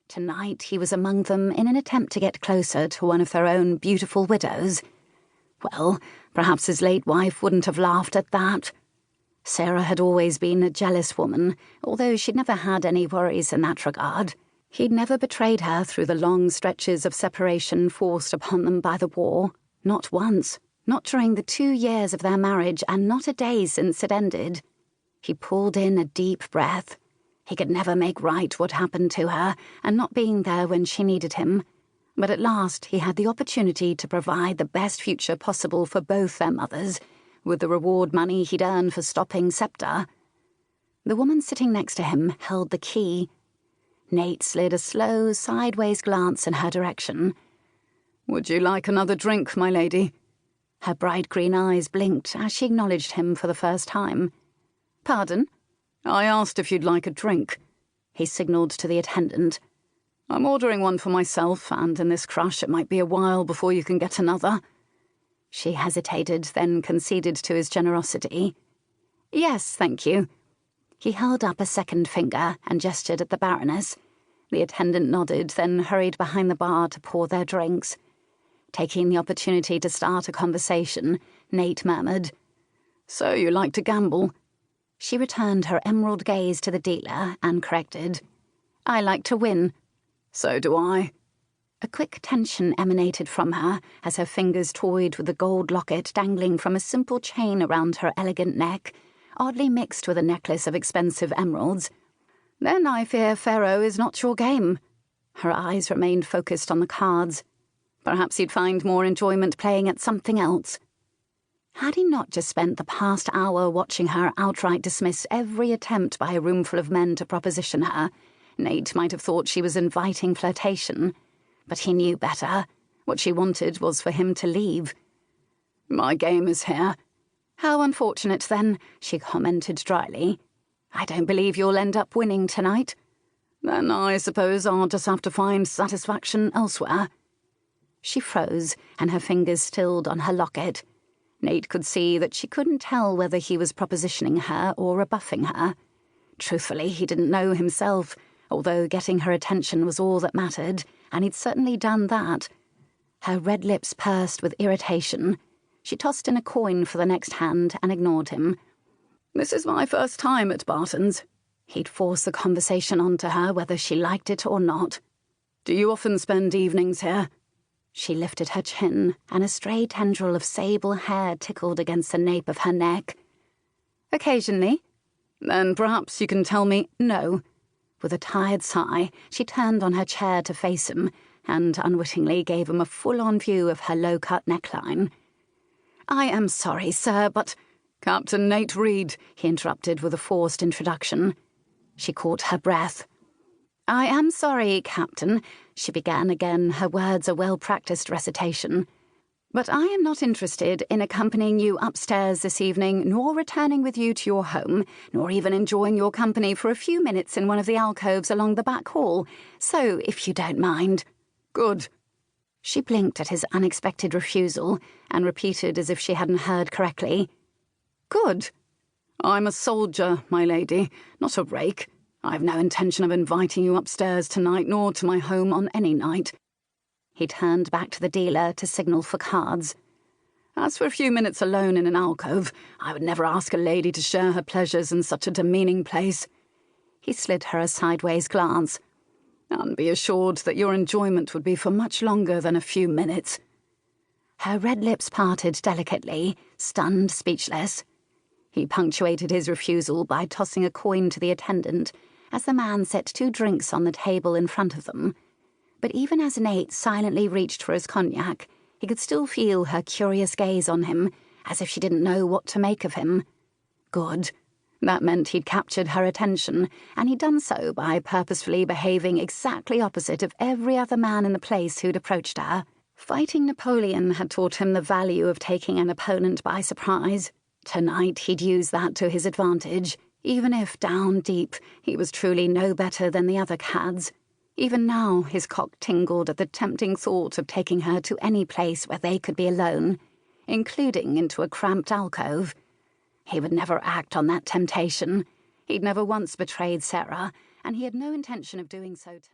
Tonight he was among them in an attempt to get closer to one of their own beautiful widows. Well, perhaps his late wife wouldn't have laughed at that. Sarah had always been a jealous woman, although she'd never had any worries in that regard. He'd never betrayed her through the long stretches of separation forced upon them by the war. Not once. Not during the 2 years of their marriage, and not a day since it ended. He pulled in a deep breath. He could never make right what happened to her, and not being there when she needed him. But at last he had the opportunity to provide the best future possible for both their mothers, with the reward money he'd earned for stopping Scepter. The woman sitting next to him held the key. Nate slid a slow, sideways glance in her direction. "Would you like another drink, my lady?" Her bright green eyes blinked as she acknowledged him for the first time. "Pardon?" "I asked if you'd like a drink." He signalled to the attendant. "I'm ordering one for myself, and in this crush it might be a while before you can get another." She hesitated, then conceded to his generosity. "Yes, thank you." He held up a second finger and gestured at the baroness. The attendant nodded, then hurried behind the bar to pour their drinks. Taking the opportunity to start a conversation, Nate murmured, "So you like to gamble?" She returned her emerald gaze to the dealer and corrected, "I like to win." "So do I." A quick tension emanated from her as her fingers toyed with the gold locket dangling from a simple chain around her elegant neck, oddly mixed with a necklace of expensive emeralds. "Then I fear faro is not your game." Her eyes remained focused on the cards. "Perhaps you'd find more enjoyment playing at something else." Had he not just spent the past hour watching her outright dismiss every attempt by a roomful of men to proposition her, Nate might have thought she was inviting flirtation. But he knew better. What she wanted was for him to leave. "My game is here." "How unfortunate, then," she commented dryly. "I don't believe you'll end up winning tonight." "Then I suppose I'll just have to find satisfaction elsewhere." She froze, and her fingers stilled on her locket. Nate could see that she couldn't tell whether he was propositioning her or rebuffing her. Truthfully, he didn't know himself, although getting her attention was all that mattered, and he'd certainly done that. Her red lips pursed with irritation. She tossed in a coin for the next hand and ignored him. "This is my first time at Barton's." He'd force the conversation onto her whether she liked it or not. "Do you often spend evenings here?" She lifted her chin, and a stray tendril of sable hair tickled against the nape of her neck. "Occasionally." "Then perhaps you can tell me—" "No." With a tired sigh, she turned on her chair to face him, and unwittingly gave him a full-on view of her low-cut neckline. "I am sorry, sir, but—" "Captain Nate Reed," he interrupted with a forced introduction. She caught her breath. "I am sorry, Captain," she began again, her words a well-practiced recitation. "But I am not interested in accompanying you upstairs this evening, nor returning with you to your home, nor even enjoying your company for a few minutes in one of the alcoves along the back hall. So, if you don't mind—" "Good." She blinked at his unexpected refusal and repeated as if she hadn't heard correctly. "Good." "I'm a soldier, my lady, not a rake. I've no intention of inviting you upstairs tonight, nor to my home on any night." He turned back to the dealer to signal for cards. "As for a few minutes alone in an alcove, I would never ask a lady to share her pleasures in such a demeaning place." He slid her a sideways glance. "And be assured that your enjoyment would be for much longer than a few minutes." Her red lips parted delicately, stunned, speechless. He punctuated his refusal by tossing a coin to the attendant as the man set 2 drinks on the table in front of them. But even as Nate silently reached for his cognac, he could still feel her curious gaze on him, as if she didn't know what to make of him. Good. That meant he'd captured her attention, and he'd done so by purposefully behaving exactly opposite of every other man in the place who'd approached her. Fighting Napoleon had taught him the value of taking an opponent by surprise. Tonight he'd use that to his advantage, even if, down deep, he was truly no better than the other cads. Even now his cock tingled at the tempting thought of taking her to any place where they could be alone, including into a cramped alcove. He would never act on that temptation. He'd never once betrayed Sarah, and he had no intention of doing so tonight.